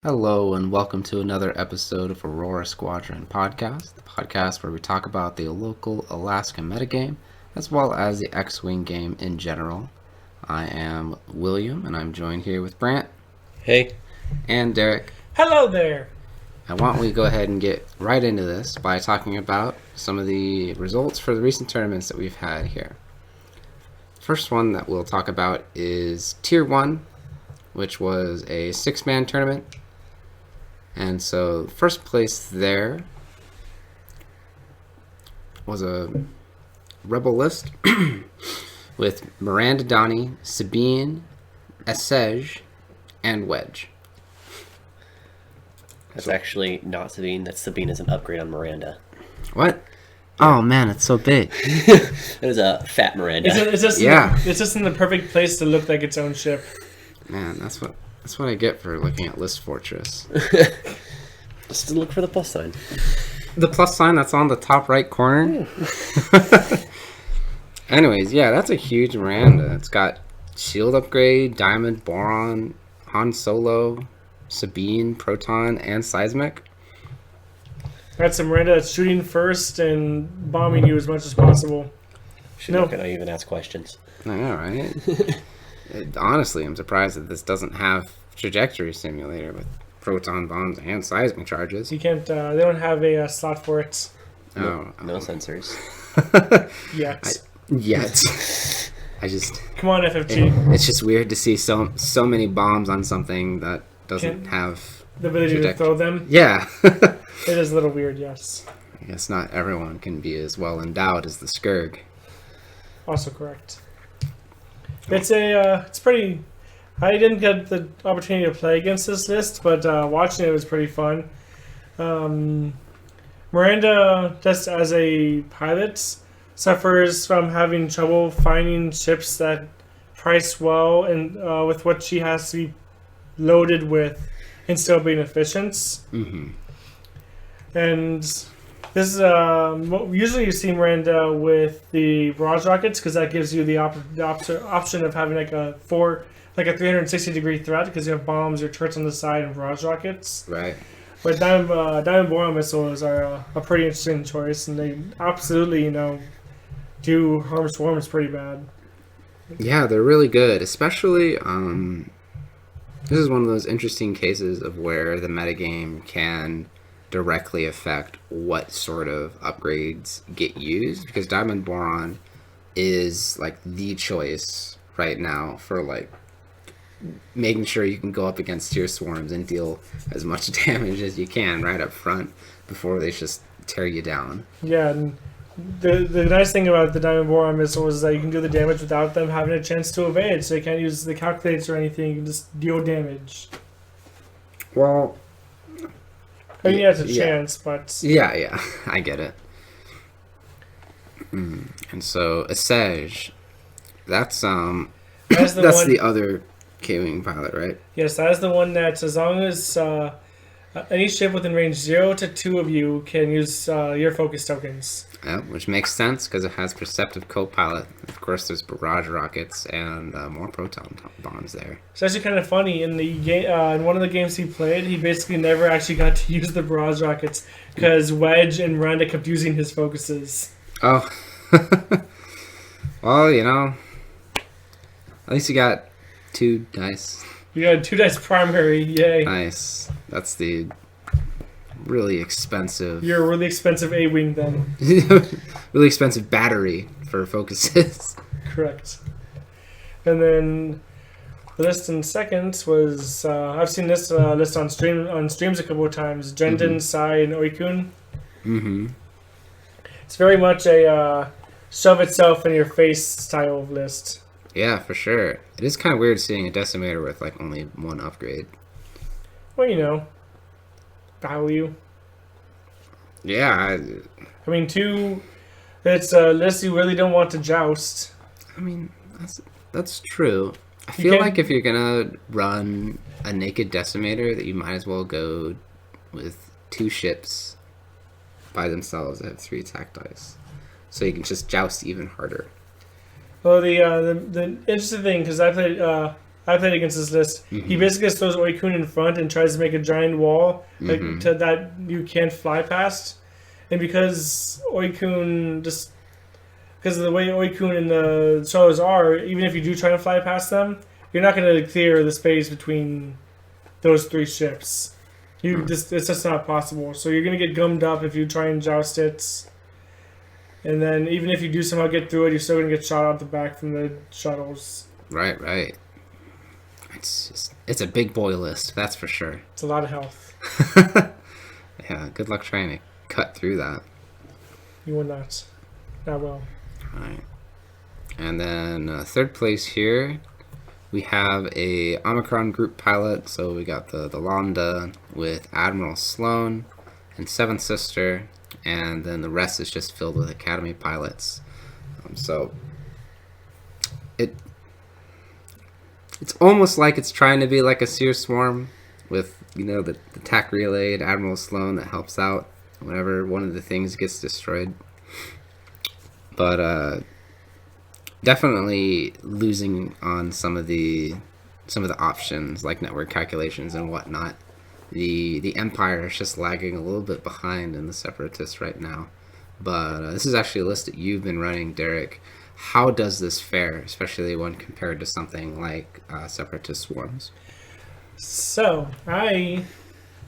Hello and welcome to another episode of Aurora Squadron Podcast, the podcast where we talk about the local Alaska metagame as well as the X-Wing game in general. I am William and I'm joined here with Brant. Hey. And Derek. Hello there. And why don't we go ahead and get right into this by talking about some of the results for the recent tournaments that we've had here. First one that we'll talk about is Tier 1, which was a 6-man tournament. And so first place there was a rebel list with Miranda Donnie, Sabine, Essege, and Wedge. That's actually not Sabine. That's Sabine as an upgrade on Miranda. What? Oh man, it's so big. It was a fat Miranda. It's just in the perfect place to look like its own ship. Man, that's what I get for looking at List Fortress. Just look for the plus sign. The plus sign that's on the top right corner? Anyways, yeah, that's a huge Miranda. It's got shield upgrade, diamond, boron, Han Solo, Sabine, proton, and seismic. That's a Miranda that's shooting first and bombing you as much as possible. She's not going to even ask questions. I know, right? Honestly, I'm surprised that this doesn't have trajectory simulator with proton bombs and seismic charges. You can't. They don't have a slot for it. No Sensors. Yet. I just Come on, FFG. It's just weird to see so many bombs on something that doesn't have the ability to throw them. Yeah. It is a little weird, yes. I guess not everyone can be as well endowed as the Skurg. Also correct. It's pretty. I didn't get the opportunity to play against this list, but watching it was pretty fun. Miranda, just as a pilot, suffers from having trouble finding ships that price well and with what she has to be loaded with and still being efficient. Mm-hmm. And this is usually you see Miranda with the barrage rockets because that gives you the option of having like a 360-degree threat because you have bombs or turrets on the side and barrage rockets. Right. But diamond boron missiles are a pretty interesting choice, and they absolutely do harm swarms pretty bad. Yeah, they're really good, especially this is one of those interesting cases of where the metagame can directly affect what sort of upgrades get used, because diamond boron is like the choice right now for like making sure you can go up against tier swarms and deal as much damage as you can right up front before they just tear you down. Yeah, and the nice thing about the diamond boron missile is that you can do the damage without them having a chance to evade, so you can't use the calculators or anything, you can just deal damage. Well, I mean, it's a chance, but... Yeah, I get it. And so, Essege, that's the other K-Wing pilot, right? Yes, that is the one that, as long as any ship within range 0 to 2 of you can use your focus tokens. Yeah, which makes sense because it has Perceptive Co-Pilot. Of course, there's barrage rockets and more proton bombs there. It's actually kind of funny. In the game, in one of the games he played, he basically never actually got to use the barrage rockets because Wedge and Miranda kept using his focuses. Oh. Well, at least you got 2 dice. You got 2 dice primary, yay. Nice. That's the really expensive... You're a really expensive A-Wing then. Really expensive battery for focuses. Correct. And then the list in second was... I've seen this list on streams a couple of times. Jendon, Sai, and Oikun. Mm-hmm. It's very much a shove itself in your face style of list. Yeah, for sure. It is kind of weird seeing a decimator with like only 1 upgrade. Well, value. Yeah. I mean, 2. It's a list you really don't want to joust. I mean, that's true. I feel like if you're gonna run a naked decimator, that you might as well go with 2 ships by themselves that have 3 attack dice, so you can just joust even harder. Well, the interesting thing, because I I played against this list. He basically just throws Oikun in front and tries to make a giant wall that you can't fly past. And because of the way Oikun and the shuttles are, even if you do try to fly past them, you're not going to clear the space between those 3 ships. It's just not possible. So you're going to get gummed up if you try and joust it. And then even if you do somehow get through it, you're still going to get shot out the back from the shuttles. Right. It's a big boy list, that's for sure. It's a lot of health. Yeah, good luck trying to cut through that. You will not. Not well. Right. And then third place here, we have a Omicron group pilot. So we got the Londa with Admiral Sloan and Seventh Sister, and then the rest is just filled with Academy pilots. So it's almost like it's trying to be like a Seer Swarm with, the TAC relay and Admiral Sloan that helps out whenever one of the things gets destroyed. But definitely losing on some of the options like network calculations and whatnot. The Empire is just lagging a little bit behind in the Separatists right now. But this is actually a list that you've been running, Derek. How does this fare, especially when compared to something like Separatist Swarms? So, I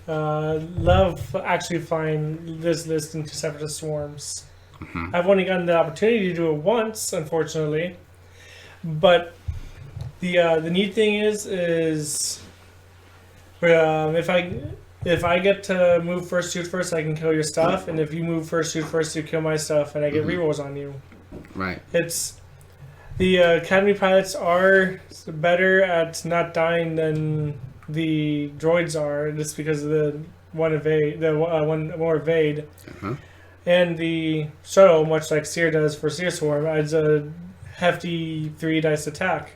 love actually flying this list into Separatist Swarms. I've only gotten the opportunity to do it once, unfortunately. But the neat thing is if I get to move first, shoot first, I can kill your stuff, and if you move first, shoot first, you kill my stuff, and I get rerolls on you. Right. It's the Academy pilots are better at not dying than the droids are, just because of the one more evade. And the shuttle, much like Seer does for Seer Swarm, adds a hefty 3 dice attack.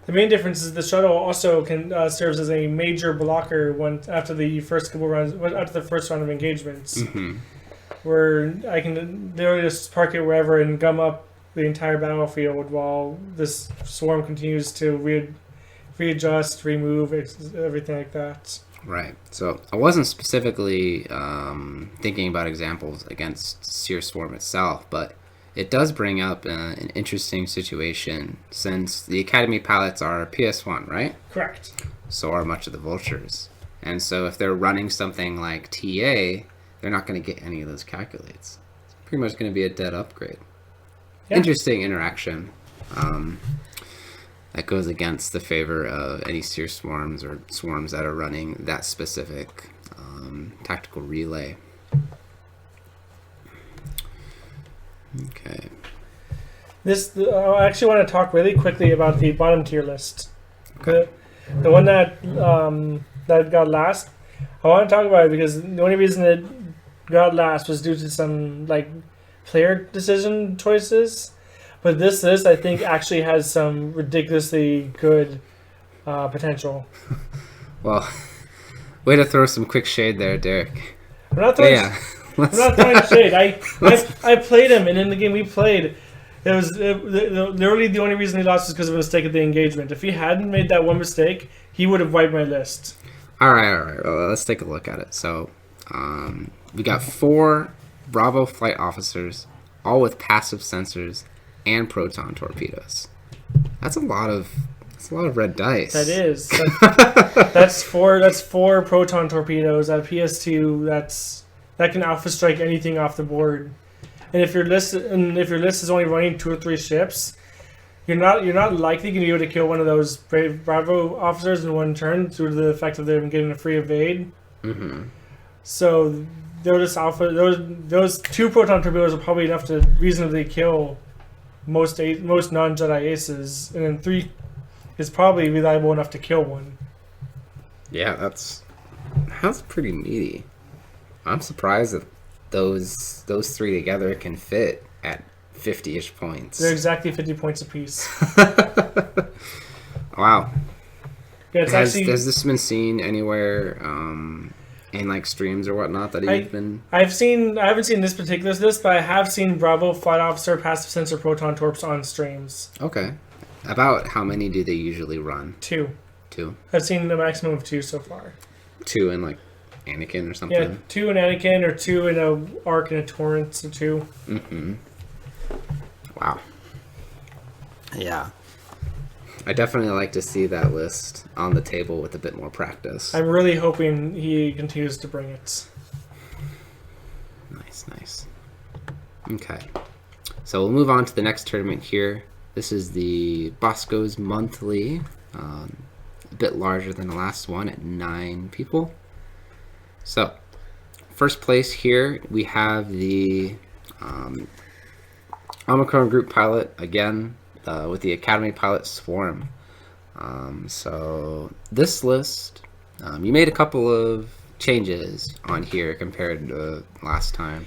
The main difference is the shuttle also can serves as a major blocker after the first round of engagements, where I can literally just park it wherever and gum up the entire battlefield while this swarm continues to readjust, remove, everything like that. Right. So I wasn't specifically thinking about examples against Seer Swarm itself, but it does bring up an interesting situation since the Academy pilots are PS1, right? Correct. So are much of the Vultures. And so if they're running something like TA, they're not going to get any of those calculates. It's pretty much going to be a dead upgrade. Yeah. Interesting interaction. That goes against the favor of any Seer Swarms or swarms that are running that specific tactical relay. Okay. I actually want to talk really quickly about the bottom tier list. Okay. The one that got last. I want to talk about it because the only reason it got last was due to some player decision choices. But this list, I think, actually has some ridiculously good potential. Well, way to throw some quick shade there, Derek. I'm not throwing shade. I played him, and in the game we played, literally the only reason he lost was because of a mistake at the engagement. If he hadn't made that one mistake, he would have wiped my list. All right. Well, let's take a look at it. So, we got 4 Bravo flight officers, all with passive sensors and proton torpedoes. That's a lot of red dice. That is. That's four proton torpedoes at PS2. That can alpha strike anything off the board. And if your list is only running 2 or 3 ships, you're not likely going to be able to kill one of those Bravo officers in one turn due to the fact of them getting a free evade. So those 2 proton torpedoes are probably enough to reasonably kill most non-Jedi aces, and then 3 is probably reliable enough to kill one. Yeah, that's pretty meaty. I'm surprised that those 3 together can fit at 50-ish points. They're exactly 50 points apiece. Wow. Yeah, has this been seen anywhere in streams or whatnot that you've been? I haven't seen this particular list, but I have seen Bravo Flight Officer passive sensor proton torps on streams. Okay. About how many do they usually run? 2. 2? I've seen the maximum of 2 so far. 2 in like Anakin or something? Yeah, 2 in Anakin or 2 in a Arc and a Torrent, so 2. Mm-hmm. Wow. Yeah. I definitely like to see that list on the table with a bit more practice. I'm really hoping he continues to bring it. Nice. Okay. So we'll move on to the next tournament here. This is the Bosco's Monthly. A bit larger than the last one at 9 people. So, first place here, we have the Omicron Group Pilot, again, with the Academy Pilot Swarm. So, this list, you made a couple of changes on here compared to last time.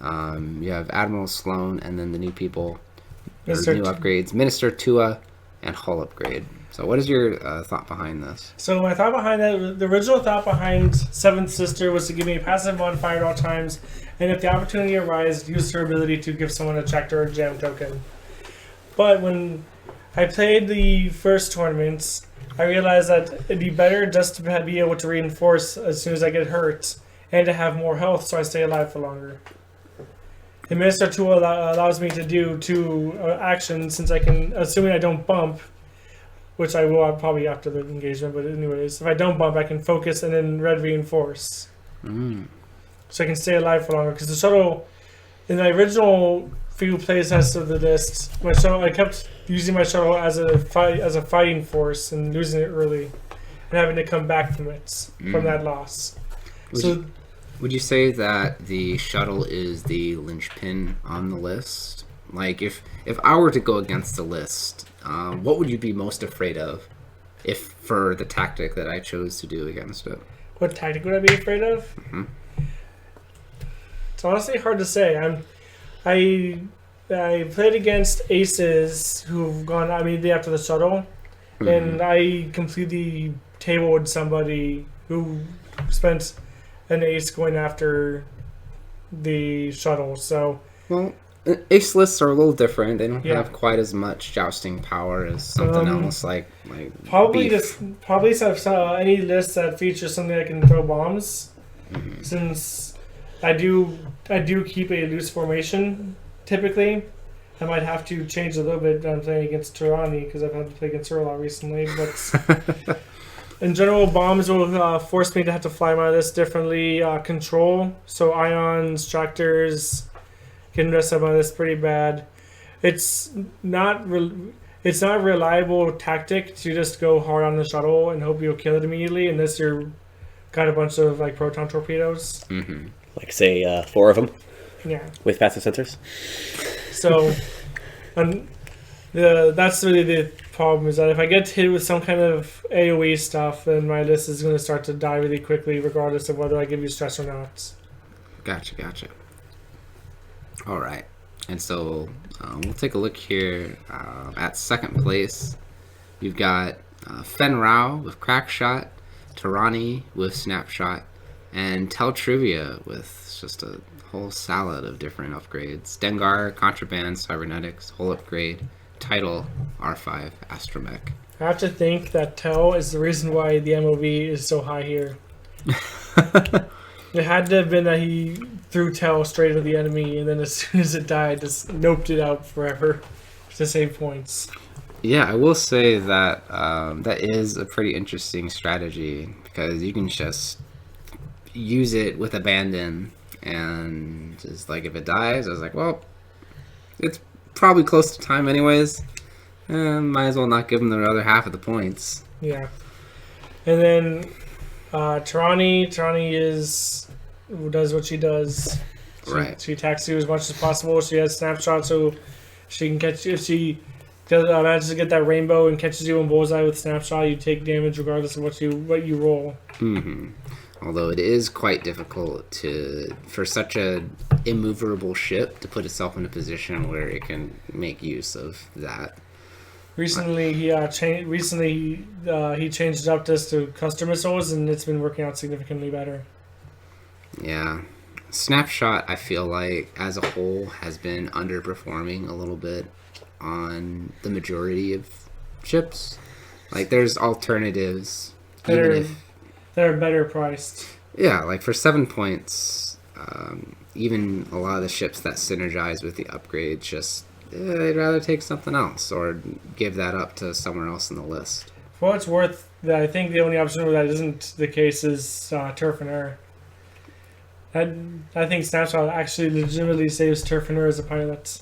You have Admiral Sloan and then the new people, new upgrades, Minister Tua, and hull upgrade. So what is your thought behind this? So my thought behind that, the original thought behind Seventh Sister was to give me a passive modifier at all times, and if the opportunity arises, use her ability to give someone a checker or jam token. But when I played the first tournaments, I realized that it'd be better just to be able to reinforce as soon as I get hurt, and to have more health so I stay alive for longer. The Minister Tool allows me to do 2 actions, since I can, assuming I don't bump, which I will probably after the engagement, but anyways, if I don't bump, I can focus and then red reinforce. So I can stay alive for longer. Because the shuttle, in the original few playtests of the list, my shuttle, I kept using my shuttle as a fighting force and losing it early, and having to come back from it, from that loss. Would you say that the shuttle is the linchpin on the list? Like, if I were to go against the list, what would you be most afraid of if for the tactic that I chose to do against it? What tactic would I be afraid of? Mm-hmm. It's honestly hard to say. I played against aces who've gone immediately after the shuttle, and I completely tabled somebody who spent an ace going after the shuttle. So, well, ace lists are a little different. They don't have quite as much jousting power as something else like probably beef. Probably any list that features something that can throw bombs. Since I do keep a loose formation typically. I might have to change a little bit when I'm playing against Tirani because I've had to play against her a lot recently. But in general, bombs will force me to have to fly my list differently. Control, so ions, tractors can mess up my list pretty bad. It's not a reliable tactic to just go hard on the shuttle and hope you'll kill it immediately unless you're got a bunch of like proton torpedoes. Like say 4 of them. Yeah. With passive sensors. So, that's really the problem, is that if I get hit with some kind of AoE stuff, then my list is going to start to die really quickly, regardless of whether I give you stress or not. Gotcha. All right. And so we'll take a look here at second place. You've got Fen Rao with Crackshot, Tirani with Snapshot, and Tell Trivia with just a whole salad of different upgrades. Dengar, Contraband, Cybernetics, whole upgrade, Title, R5, Astromech. I have to think that Tell is the reason why the MOV is so high here. It had to have been that he threw Tell straight at the enemy, and then as soon as it died, just noped it out forever to save points. Yeah, I will say that that is a pretty interesting strategy, because you can just use it with abandon, and just like if it dies, I was like, well, it's probably close to time anyways. Might as well not give them the other half of the points. Yeah. And then Tirani does what she does. She attacks you as much as possible. She has Snapshot, so she can catch you. If she manages to get that rainbow and catches you in bullseye with Snapshot, you take damage regardless of what you roll. Although it is quite difficult for such a immovable ship to put itself in a position where it can make use of that. Recently, he changed it up just to cluster missiles, and it's been working out significantly better. Yeah. Snapshot, I feel like, as a whole, has been underperforming a little bit on the majority of ships. Like, there's alternatives. that Even are if, that are better priced. yeah, like for 7 points, even a lot of the ships that synergize with the upgrade just, they'd rather take something else or give that up to somewhere else in the list. For what it's worth, I think the only option where that isn't the case is Turf and Air. I think Snapshot actually legitimately saves Turf and Air as a pilot.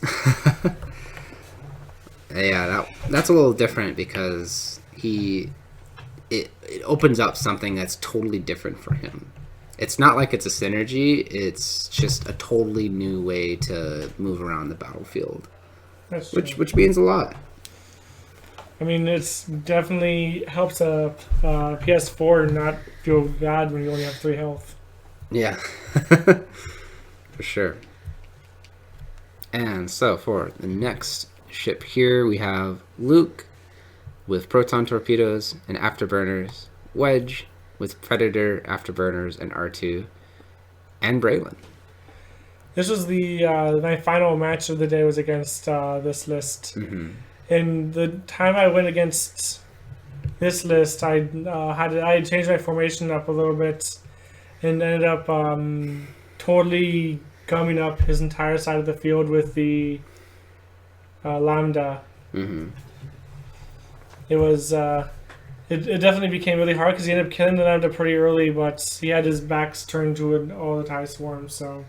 Yeah, that's a little different because it opens up something that's totally different for him. It's not like it's a synergy, it's just a totally new way to move around the battlefield. That's true. Which means a lot. I mean, it's definitely helps a PS4 not feel bad when you only have 3 health. Yeah. For sure. And so for the next ship here, we have Luke with proton torpedoes and afterburners, Wedge with Predator, afterburners, and R2, and Braylon. This was my final match of the day was against this list. Mm-hmm. And the time I went against this list, I had changed my formation up a little bit, and ended up totally gumming up his entire side of the field with the Lambda. Mm-hmm. It was it definitely became really hard because he ended up killing the Lambda pretty early, but he had his backs turned to it all the TIE swarm. So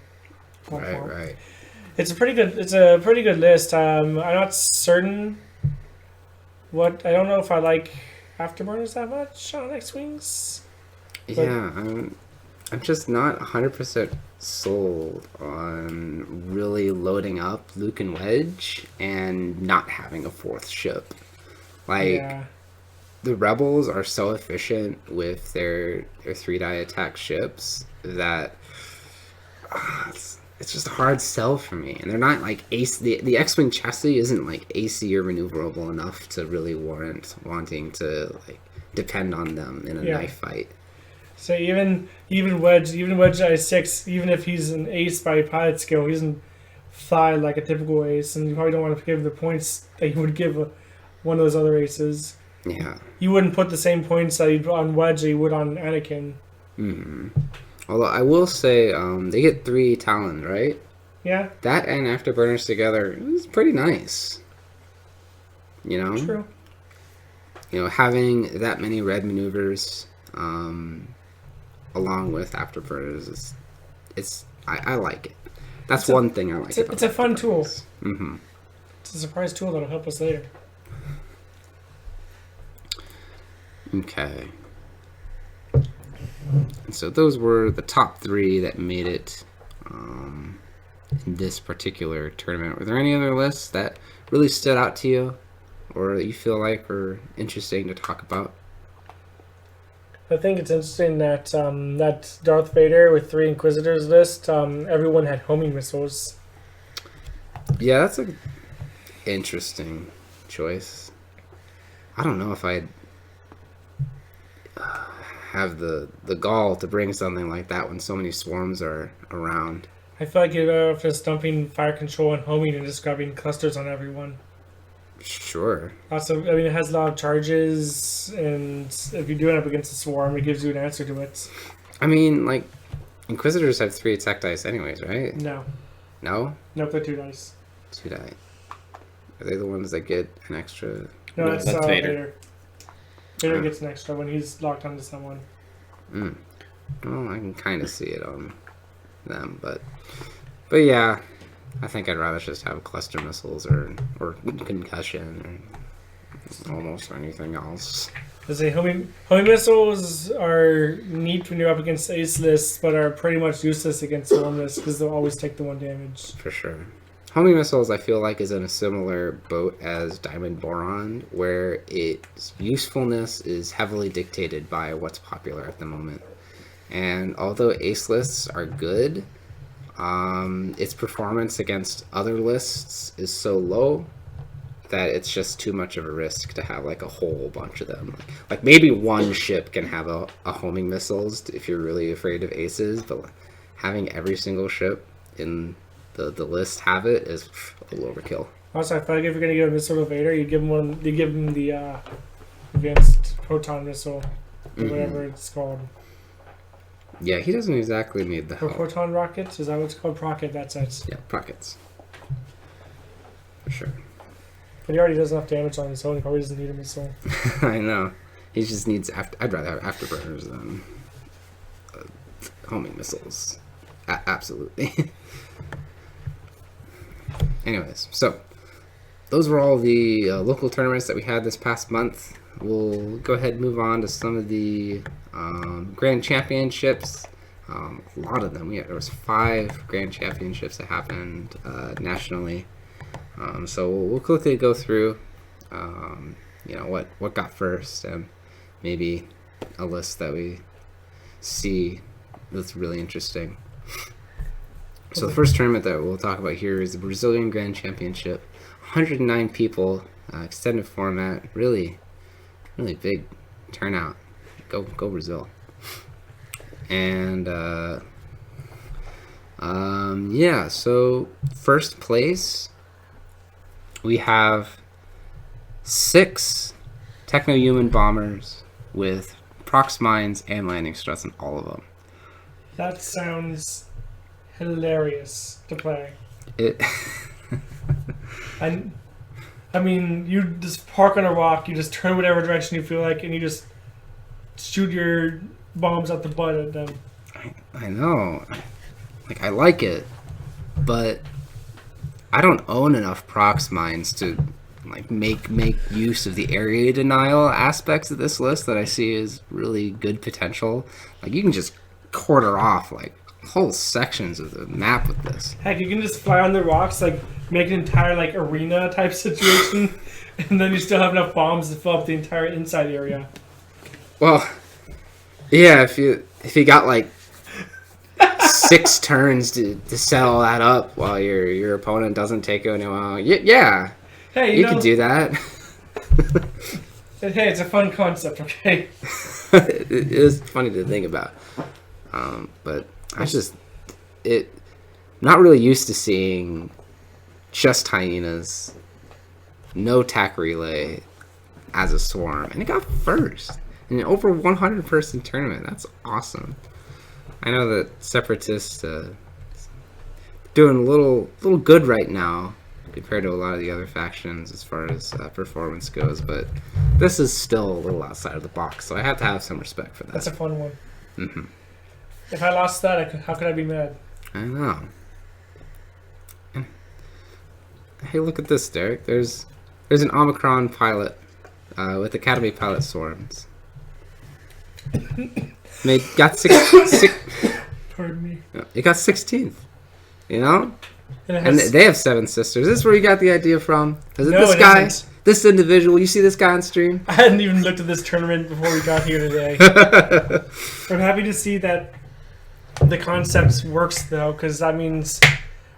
Right. it's a pretty good list. I'm not certain. I don't know if I like afterburners that much on X-Wings. Yeah, I'm just not 100% sold on really loading up Luke and Wedge and not having a 4th ship. Like, Yeah. the Rebels are so efficient with their 3-die attack ships that it's just a hard sell for me. And they're not like the X-Wing chassis isn't like AC or maneuverable enough to really warrant wanting to like depend on them in a knife fight. So even Wedge I6, even if he's an ace by pilot skill, he doesn't fly like a typical ace, and you probably don't want to give the points that you would give one of those other aces. Yeah. You wouldn't put the same points that you'd put on Wedge that you would on Anakin. Mm-hmm. Although I will say, they get 3 Talons, right? Yeah. That and Afterburners together is pretty nice. You know? True. You know, having that many red maneuvers, along with Afterburners, I like it. That's one thing I like. It's a fun tool. Mm-hmm. It's a surprise tool that'll help us later. Okay. And so those were the top 3 that made it in this particular tournament. Were there any other lists that really stood out to you or that you feel like are interesting to talk about? I think it's interesting that that Darth Vader with 3 Inquisitors list, everyone had homing missiles. Yeah, that's an interesting choice. I don't know if I'd have the gall to bring something like that when so many swarms are around. I feel like you're better off just dumping fire control and homing and just grabbing clusters on everyone. Sure. Also, I mean, it has a lot of charges, and if you do it up against a swarm, it gives you an answer to it. I mean, like, Inquisitors have 3 attack dice anyways, right? No. No? Nope, they're 2 dice. 2 die. Are they the ones that get an extra? No, that's that's Vader. Vader. Vader gets an extra when he's locked onto someone. Well, I can kind of see it on them, but yeah, I think I'd rather just have cluster missiles or concussion or almost anything else. I say homing missiles are neat when you're up against ace lists, but are pretty much useless against swarm lists because they'll always take the 1 damage. For sure. Homing missiles, I feel like, is in a similar boat as Diamond Boron, where its usefulness is heavily dictated by what's popular at the moment. And although ace lists are good, its performance against other lists is so low that it's just too much of a risk to have like a whole bunch of them. Like maybe 1 ship can have a homing missiles if you're really afraid of aces, but having every single ship in the list have it is a little overkill. Also, I feel like if you're gonna give a missile to Vader, you give him the advanced proton missile, or whatever it's called. Yeah, he doesn't exactly need the Or help. proton rockets? Is that what it's called? Procket, that's it. Yeah, rockets. For sure. But he already does enough damage on his own, he probably doesn't need a missile. I know. He just needs... I'd rather have afterburners than homing missiles. Absolutely. Anyways, so those were all the local tournaments that we had this past month. We'll go ahead and move on to some of the Grand Championships. A lot of them. There was 5 Grand Championships that happened nationally. So we'll quickly go through, what got first, and maybe a list that we see that's really interesting. So the first tournament that we'll talk about here is the Brazilian Grand Championship. 109 people, extended format, really big turnout. Go Brazil. And so first place we have 6 techno-human bombers with prox mines and landing struts in all of them. That sounds hilarious to play. I mean, you just park on a rock, you just turn whatever direction you feel like, and you just shoot your bombs out the butt at them. I know. Like, I like it, but I don't own enough prox mines to like make use of the area denial aspects of this list that I see as really good potential. Like, you can just quarter off like whole sections of the map with this. Heck, you can just fly on the rocks, like make an entire like arena type situation, and then you still have enough bombs to fill up the entire inside area. Well, yeah, if you got like 6 turns to set all that up while your opponent doesn't take it, yeah, Hey, you could do that. Hey, it's a fun concept, okay? It is funny to think about, but not really used to seeing just hyenas, no tac relay as a swarm, and it got first in an over 100 person tournament. That's awesome. I know that Separatists doing a little good right now compared to a lot of the other factions as far as performance goes, but this is still a little outside of the box, so I have to have some respect for that. That's a fun one. Mm-hmm. If I lost that, how could I be mad? I know. Hey, look at this, Derek. There's an Omicron pilot with Academy pilot swarms. They got Pardon me. It got 16th. You know? And they have 7 sisters. This is where you got the idea from? Is it No, this it guy? isn't. This individual? You see this guy on stream? I hadn't even looked at this tournament before we got here today. I'm happy to see that the concept works, though, because that means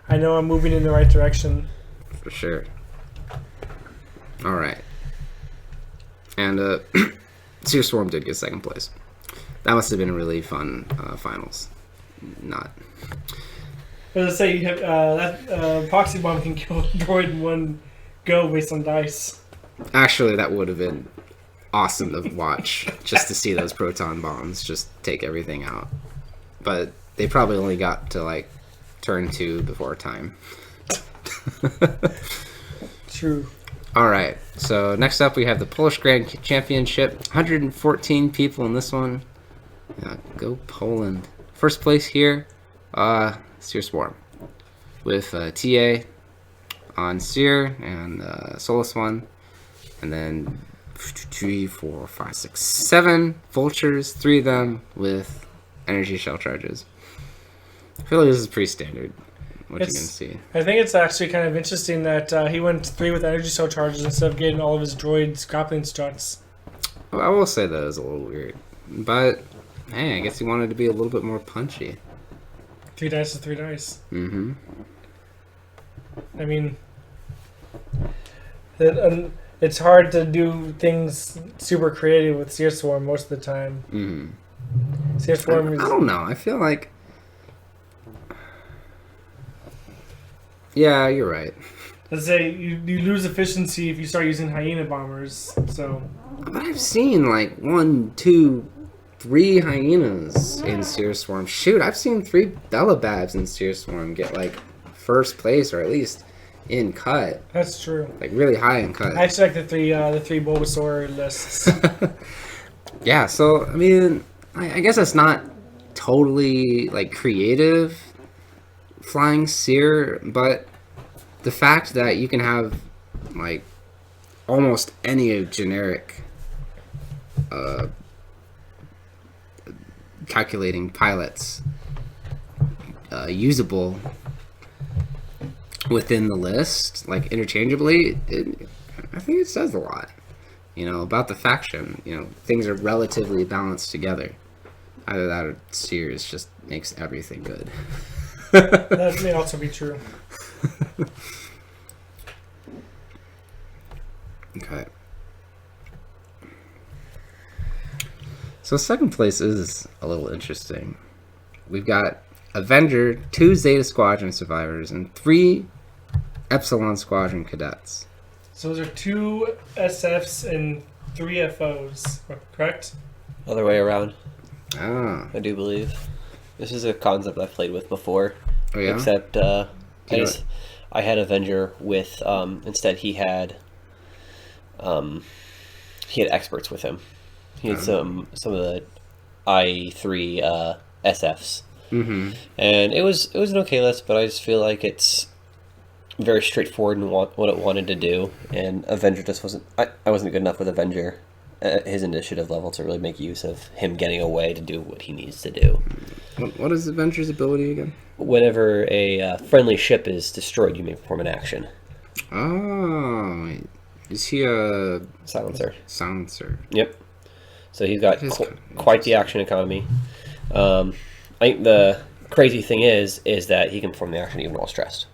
I know I'm moving in the right direction. For sure. All right. And Seer Swarm did get 2nd place. That must have been a really fun finals. Not. As I say, you have that proxy bomb can kill a droid in one go based on dice. Actually, that would have been awesome to watch, just to see those proton bombs just take everything out. But they probably only got to like turn 2 before time. True. All right. So next up, we have the Polish Grand Championship. 114 people in this one. Yeah, go Poland. First place here, Seer Swarm with TA on Seer and Solus 1, and then 3, 4, 5, 6, 7 vultures, 3 of them with energy shell charges. I feel like this is pretty standard. What you can see. I think it's actually kind of interesting that he went 3 with energy cell charges instead of getting all of his droids grappling struts. Well, I will say that is a little weird, but hey, I guess he wanted to be a little bit more punchy. 3 dice is 3 dice. Mm-hmm. I mean, it's hard to do things super creative with Seer Swarm most of the time. Mm-hmm. Seer Swarm is... I don't know. I feel like... Yeah, you're right. let's say you lose efficiency if you start using hyena bombers. So, But I've seen like 1, 2, 3 hyenas in Seer Swarm. Shoot, I've seen 3 Bellababs in Seer Swarm get like first place or at least in cut. that's true. Like really high in cut. I actually like the three Bulbasaur lists. Yeah, so I mean, I guess it's not totally like creative flying Seer, but the fact that you can have like almost any generic calculating pilots usable within the list, like interchangeably, I think it says a lot, about the faction. Things are relatively balanced together. Either that or Sears just makes everything good. That may also be true. Okay. So second place is a little interesting. We've got Avenger, 2 Zeta Squadron survivors, and 3 Epsilon Squadron cadets. So those are 2 SFs and 3 FOs, correct? Other way around, Ah. I do believe. This is a concept I've played with before. Oh, yeah? Except I had Avenger with instead he had experts with him. He had some of the I3 SFs. Mm-hmm. And it was an okay list, but I just feel like it's very straightforward in what it wanted to do, and Avenger just wasn't. I wasn't good enough with Avenger at his initiative level to really make use of him getting away to do what he needs to do. What is Avenger's ability again? Whenever a friendly ship is destroyed, you may perform an action. Oh, is he a Silencer. silencer? Yep. So he's got That is kind of quite the action economy. I think the crazy thing is that he can perform the action even while stressed.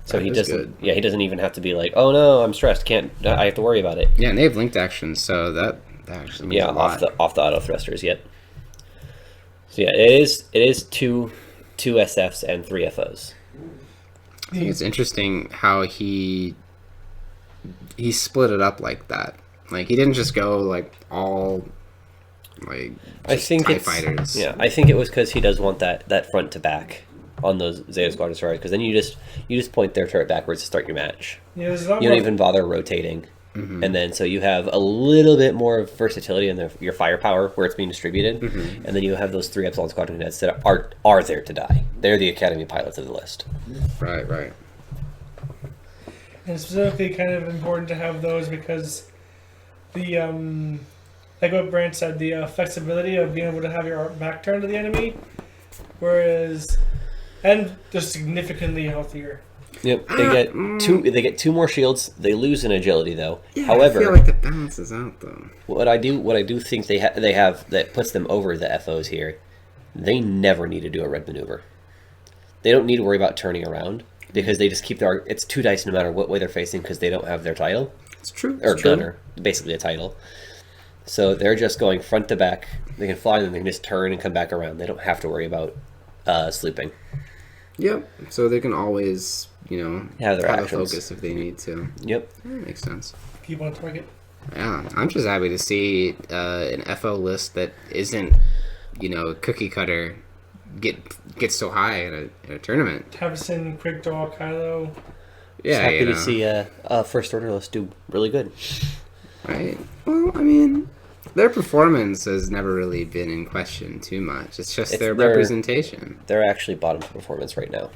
So That he is doesn't. good. Yeah, he doesn't even have to be like, "Oh no, I'm stressed. I have to worry about it." Yeah, and they have linked actions, so that actually means Yeah, a lot. off the auto thrusters. Yep. So yeah, it is two SFs and 3 FOs. I think it's interesting how he split it up like that. Like he didn't just go like all like I just think TIE it's fighters. yeah. I think it was because he does want that front to back on those Zeta Squadron destroyers, because then you just point their turret backwards to start your match. Yeah, there's a lot You more. don't even bother rotating. Mm-hmm. And then so you have a little bit more versatility in your firepower where it's being distributed, Mm-hmm. and then you have those 3 Epsilon Squadron cadets that are there to die. They're the Academy pilots of the list. Right. And specifically, kind of important to have those because the like what Brant said, the flexibility of being able to have your back turned to the enemy, and they're significantly healthiher. Yep, they get 2 more shields. They lose in agility though. Yeah, However, I feel like that balances out though. what I do think they have that puts them over the FOs here. They never need to do a red maneuver. They don't need to worry about turning around because they just keep it's 2 dice no matter what way they're facing because they don't have their title It's true. or It's true. gunner, basically a title. So they're just going front to back. They can fly and then they can just turn and come back around. They don't have to worry about sleeping. Yep. So they can always, Have their a actions. focus if they need to. Yep. That makes sense. Keep on target. Yeah, I'm just happy to see an FO list that isn't, cookie cutter get so high in a tournament. Tavison, Quick Draw, Kylo. Yeah, Just happy to see a first order list do really good. Right. Well, I mean, their performance has never really been in question too much. It's just their representation. They're actually bottom for performance right now.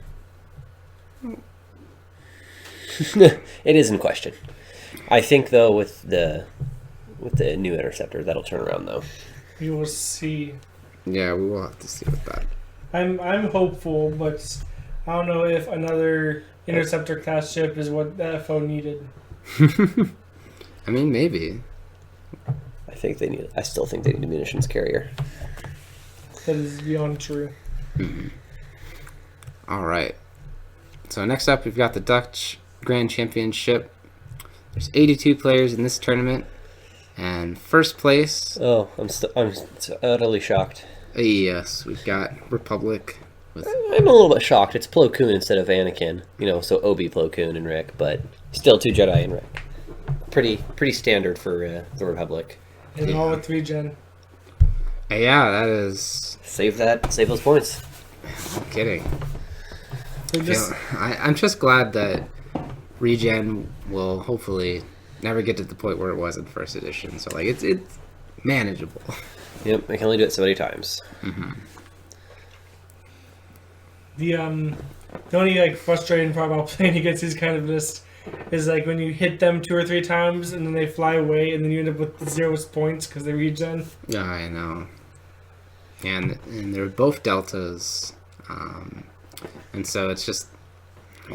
It is in question. I think though with the new interceptor that'll turn around though. We will see. Yeah, we will have to see with that. I'm hopeful, but I don't know if another interceptor class ship is what the FO needed. I mean, maybe. I still think they need a munitions carrier. That is beyond true. All right. So next up, we've got the Dutch Grand Championship. There's 82 players in this tournament, and first place. Oh, I'm utterly shocked. Yes, we've got Republic. I'm a little bit shocked. It's Plo Koon instead of Anakin. So Obi, Plo Koon, and Rick, but still 2 Jedi and Rick. Pretty standard for the Republic. And all with 3 gen. Yeah, that is... Save those points. No kidding. I'm just glad that regen will hopefully never get to the point where it was in first edition. So like it's manageable. Yep, I can only do it so many times. Mm-hmm. The only like frustrating part about playing against these kind of lists is like when you hit them 2 or 3 times and then they fly away and then you end up with 0 points because they regen. Yeah, I know. And they're both deltas, and so it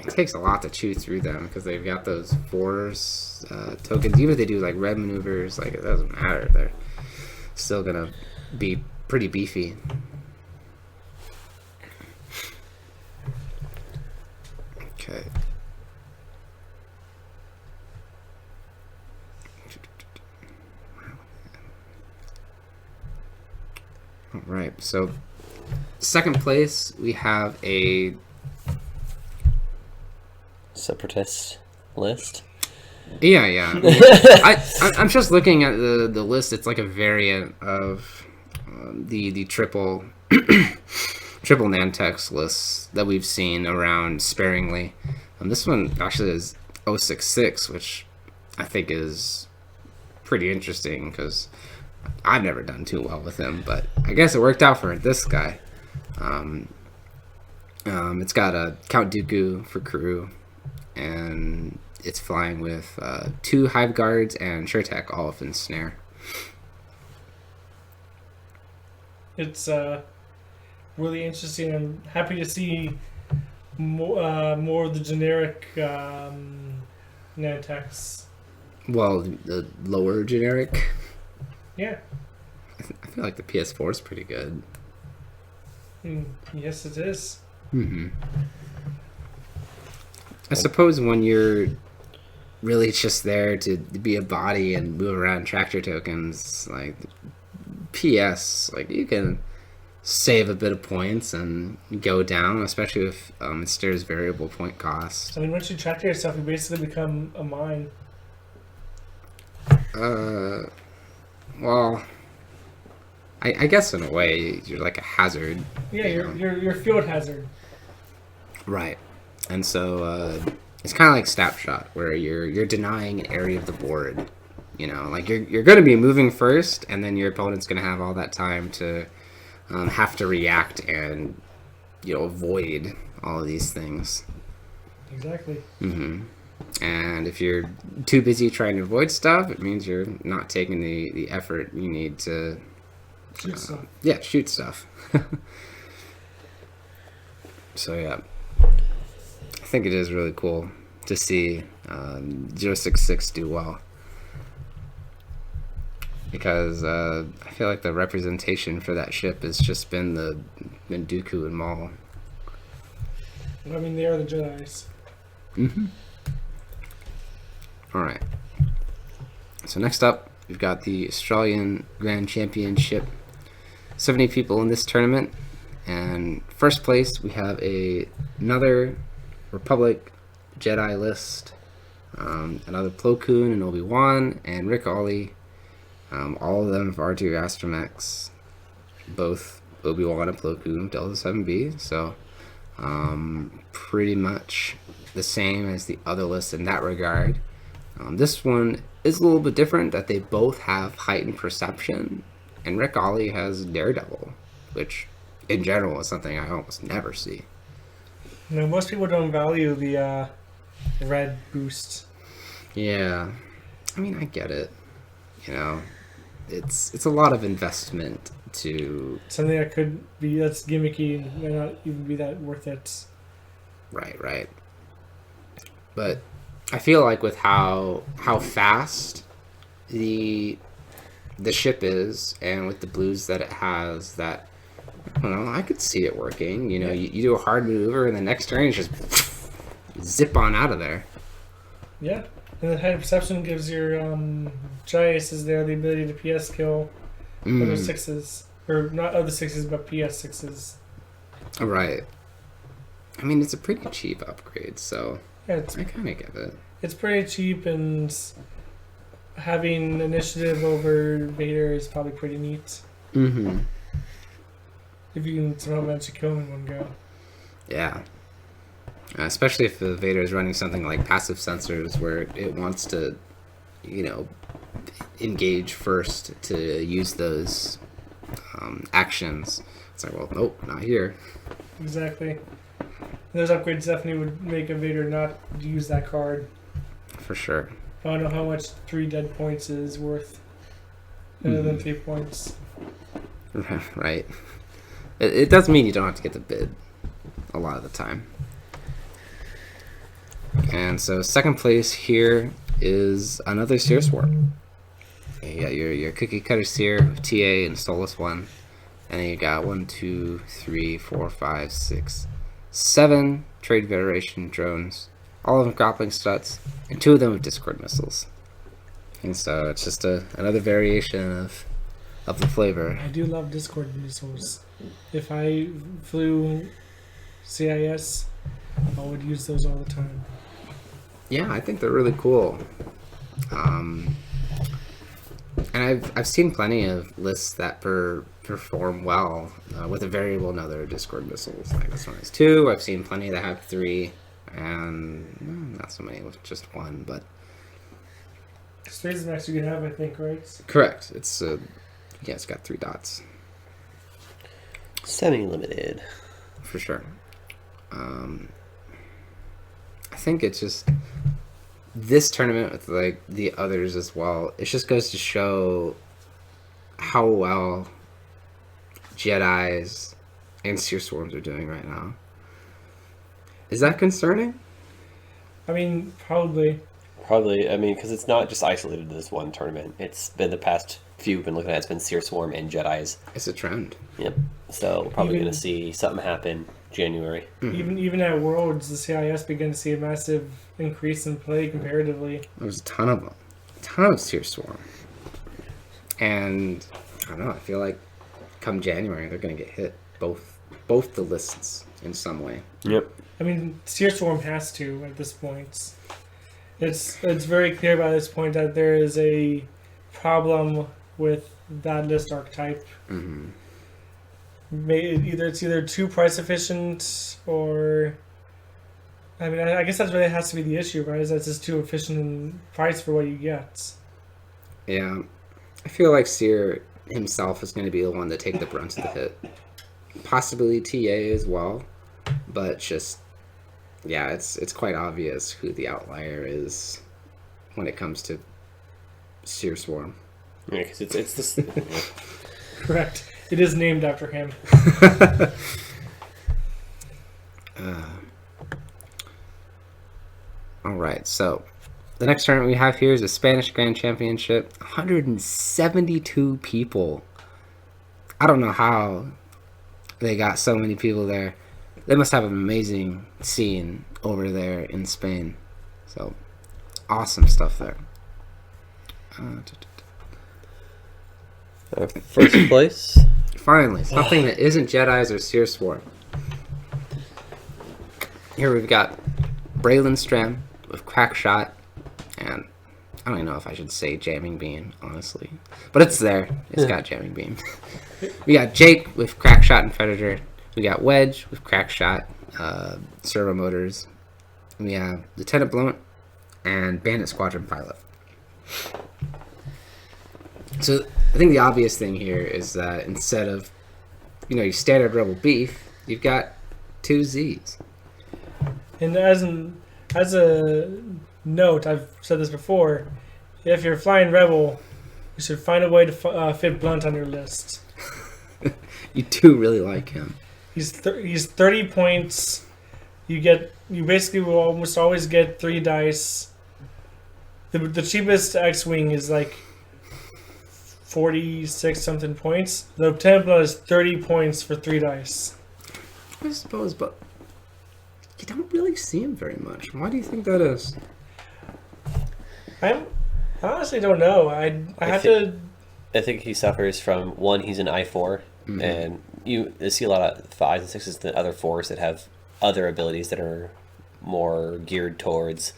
takes a lot to chew through them because they've got those force tokens. Even if they do like red maneuvers, like it doesn't matter. They're still gonna be pretty beefy. Okay. All right. So, second place we have a Separatist list. Yeah. I'm just looking at the list. It's like a variant of the triple Nantex lists that we've seen around sparingly. This one actually is 066, which I think is pretty interesting because I've never done too well with him, but I guess it worked out for this guy. It's got a Count Dooku for crew, and it's flying with 2 Hive Guards and SureTech, all within snare. It's really interesting. I'm happy to see more of the generic Nantex. Well, the lower generic. Yeah. I feel like the PS4 is pretty good. Yes, it is. Mm-hmm. I suppose when you're really just there to be a body and move around tractor tokens, like PS, like you can save a bit of points and go down, especially if it stirs variable point cost. I mean, once you tractor yourself, you basically become a mine. Well, I guess in a way you're like a hazard. Yeah, you're a field hazard. Right, and so it's kind of like Snapshot, where you're denying an area of the board. Like you're going to be moving first, and then your opponent's going to have all that time to have to react and avoid all of these things. Exactly. Mm-hmm. And if you're too busy trying to avoid stuff, it means you're not taking the effort you need to shoot stuff. Yeah, shoot stuff. So yeah, I think it is really cool to see 066 do well, because I feel like the representation for that ship has just been Dooku and Maul. I mean, they are the Jedis. Mm-hmm. All right. So next up, we've got the Australian Grand Championship. 70 people in this tournament, and first place we have another Republic Jedi list. Another Plo Koon and Obi-Wan and Rick Ollie. All of them of R2 Astromechs. Both Obi-Wan and Plo Koon Delta 7B. So pretty much the same as the other list in that regard. This one is a little bit different, that they both have heightened perception, and Rick Ollie has Daredevil, which in general is something I almost never see. Most people don't value the red boost. Yeah, I mean, I get it. It's a lot of investment to something that could be that's gimmicky and may not even be that worth it. Right. But I feel like with how fast the ship is, and with the blues that it has, that I could see it working. You do a hard maneuver, and the next turn you just zip on out of there. Yeah, and the heightened perception gives your Giases there the ability to PS kill other 6s, or not other 6s, but PS 6s. Right. I mean, it's a pretty cheap upgrade, so Yeah, I kind of get it. it's pretty cheap, and having initiative over Vader is probably pretty neat. Mm-hmm. If you can somehow manage to kill him in one go. Yeah. Especially if the Vader is running something like passive sensors where it wants to, engage first to use those actions. It's like, well, nope, not here. Exactly. Those upgrades definitely would make a Vader not use that card. For sure. I don't know how much 3 dead points is worth. Other than 3 points. Right. It does mean you don't have to get the bid a lot of the time. And so second place here is another Seer Swarm. You got your cookie cutter Seer with TA and Soulless one. And then you got 1, 2, 3, 4, 5, 6, 7 Trade Federation drones. All of them grappling studs, and 2 of them with Discord missiles. And so it's just another variation of the flavor. I do love Discord missiles. If I flew CIS, I would use those all the time. Yeah, I think they're really cool. And I've seen plenty of lists that perform well with a variable and other Discord missiles. Like this one has 2. I've seen plenty that have 3, and not so many with just 1. But 3 is the max you can have, I think, right? correct. It's it's got 3 dots Semi-limited. for sure. I think it's just this tournament with like the others as well. It just goes to show how well Jedis and Seer Swarms are doing right now. Is that concerning? I mean, probably. Probably, I mean, because it's not just isolated to this one tournament. It's been the past few we've been looking at. It's been Seer Swarm and Jedis. It's a trend. Yep. So we're probably Even- going to see something happen January. Even at Worlds, the CIS began to see a massive increase in play comparatively. There's a ton of them. A ton of Seer Swarm. And I don't know, I feel like come January they're going to get hit both the lists in some way. Yep. I mean, Seer Swarm has to at this point. It's very clear by this point that there is a problem with that list archetype. Mm-hmm. It's either too price efficient, or I mean, I guess that's really has to be the issue, right? Is that it's just too efficient in price for what you get. Yeah. I feel like Seer himself is going to be the one to take the brunt of the hit. Possibly TA as well, but just yeah, it's quite obvious who the outlier is when it comes to Seer Swarm. Yeah, because it's this. Correct. It is named after him. All right, so the next tournament we have here is the Spanish Grand Championship. 172 people. I don't know how they got so many people there. They must have an amazing scene over there in Spain. So, awesome stuff there. First place. Finally, something that isn't Jedis or Seer Swarm. Here we've got Braylon Stram with Crack Shot, and I don't even know if I should say Jamming Beam, honestly. But it's there. It's got Jamming Beam. We got Jake with Crack Shot and Predator. We got Wedge with Crack Shot, Servo Motors. And we have Lieutenant Blunt and Bandit Squadron Pilot. So I think the obvious thing here is that instead of, your standard Rebel Beef, you've got 2 Zs. And as a note, I've said this before, if you're flying Rebel, you should find a way to fit Blunt on your list. You do really like him. He's 30 points. You basically will almost always get 3 dice. The cheapest X-Wing is like 46 something points. The Lieutenant Blunt is 30 points for 3 dice. I suppose, but you don't really see him very much. Why do you think that is? I honestly don't know. I think he suffers from one. He's an I4, and you see a lot of 5s and 6s than other 4s that have other abilities that are more geared towards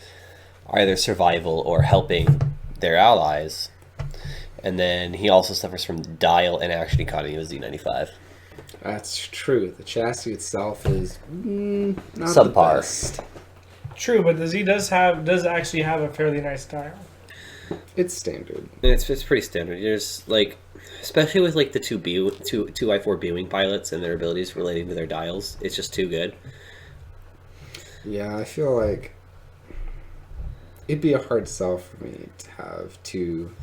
either survival or helping their allies. And then he also suffers from dial and action economy with Z95. That's true. The chassis itself is not Subpar. the best. True, but the Z does actually have a fairly nice dial. It's standard. It's pretty standard. There's like, especially with like the two I4 B-wing pilots and their abilities relating to their dials, it's just too good. Yeah, I feel like it'd be a hard sell for me to have two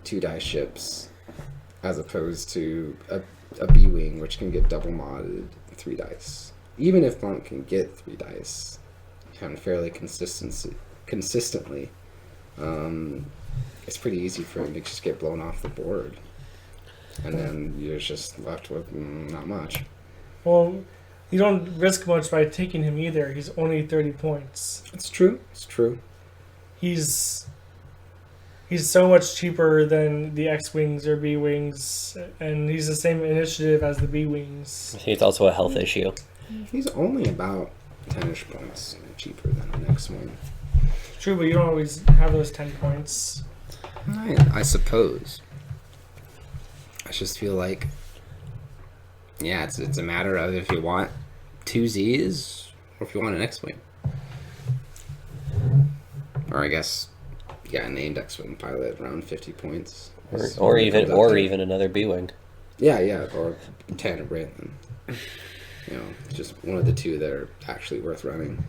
die ships as opposed to a B-wing, which can get double modded 3 dice. Even if one can get 3 dice, kind of fairly consistently, it's pretty easy for him to just get blown off the board. And then you're just left with not much. Well, you don't risk much by taking him either. He's only 30 points. It's true. It's true. He's so much cheaper than the X-Wings or B-Wings, and he's the same initiative as the B-Wings. I think it's also a health issue. He's only about 10-ish points cheaper than the next one. True, but you don't always have those 10 points. I suppose. I just feel like, yeah, it's a matter of if you want 2 Zs or if you want an X-Wing. Or I guess, yeah, named X-Wing pilot around 50 points. Or even another B-wing. Yeah, or Tanner Brantlin. You know, just one of the 2 that are actually worth running.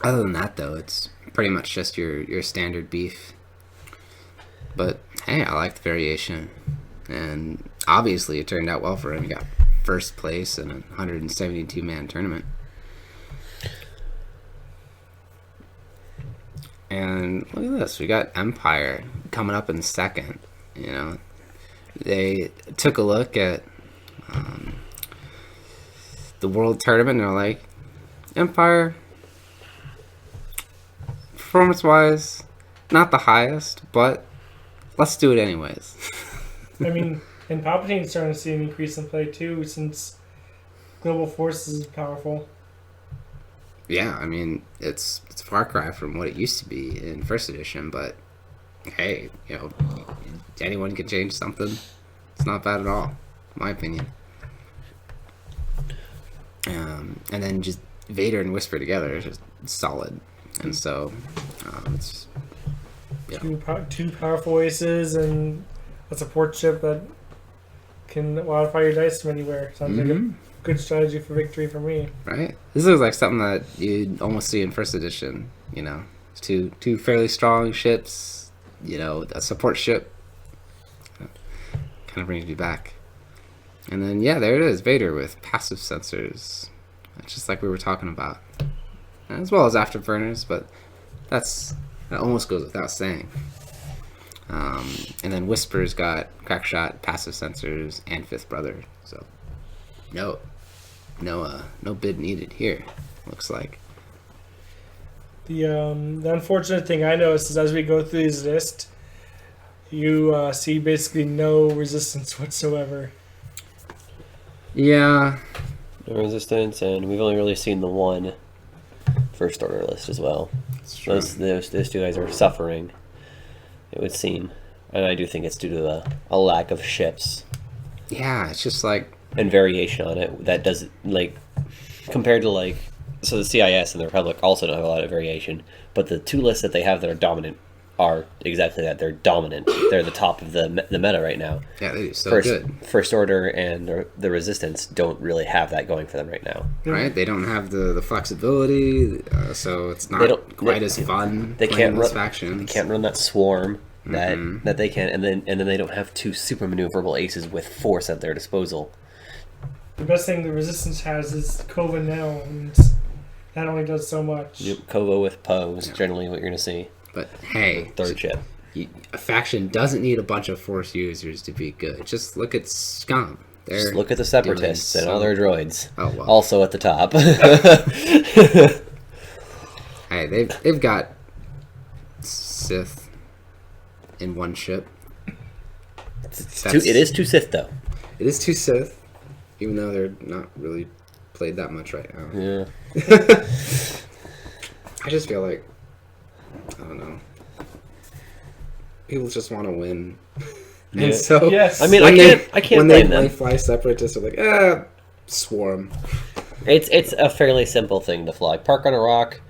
Other than that, though, it's pretty much just your standard beef. But hey, I like the variation, and obviously it turned out well for him. He got first place in a 172-man tournament. And look at this, we got Empire coming up in second. You know, they took a look at the World Tournament, and they're like, Empire, performance-wise, not the highest, but let's do it anyways. I mean, and Palpatine's starting to see an increase in play too, since Global Forces is powerful. Yeah, I mean, it's a far cry from what it used to be in first edition, but hey, you know, anyone can change something. It's not bad at all, in my opinion. And then just Vader and Whisper together is just solid, and so it's Two powerful aces and a support chip that can modify your dice from anywhere. Sounds like a good strategy for victory for me. Right. This looks like something that you'd almost see in first edition. You know, two fairly strong ships. You know, a support ship. Kind of brings me back. And then yeah, there it is, Vader with passive sensors, just like we were talking about, as well as afterburners, but that almost goes without saying. And then Whisper's got crackshot, passive sensors, and fifth brother. So no bid needed here. Looks like. The unfortunate thing I noticed is as we go through these lists, you see basically no resistance whatsoever. Yeah. No resistance, and we've only really seen the one first order list as well. Those two guys are suffering, it would seem. And I do think it's due to a lack of ships. Yeah, it's just like... And variation on it that doesn't, like, compared to, like... So the CIS and the Republic also don't have a lot of variation, but the two lists that they have that are dominant are exactly that. They're dominant. They're the top of the meta right now. Yeah, they do so good. First Order and the Resistance don't really have that going for them right now. Right? They don't have the flexibility, so it's not quite as fun. They can't run factions. They can't run that swarm that they can, and then they don't have two super maneuverable aces with force at their disposal. The best thing the Resistance has is Kova now, and that only does so much. Yep, Kova with Poe is generally what you're going to see. But hey, third ship. A faction doesn't need a bunch of Force users to be good. Just look at Scum. Just look at the Separatists and all their droids. Oh, well. Also at the top. Hey, they've got Sith in one ship. It is two Sith, though. It is two Sith. even though they're not really played that much right now. Yeah. I just feel like, I don't know, people just want to win. Yeah. And so, Yes. I mean, when I can't when blame they them. fly separatists, they're like, swarm. It's a fairly simple thing to fly. Park on a rock.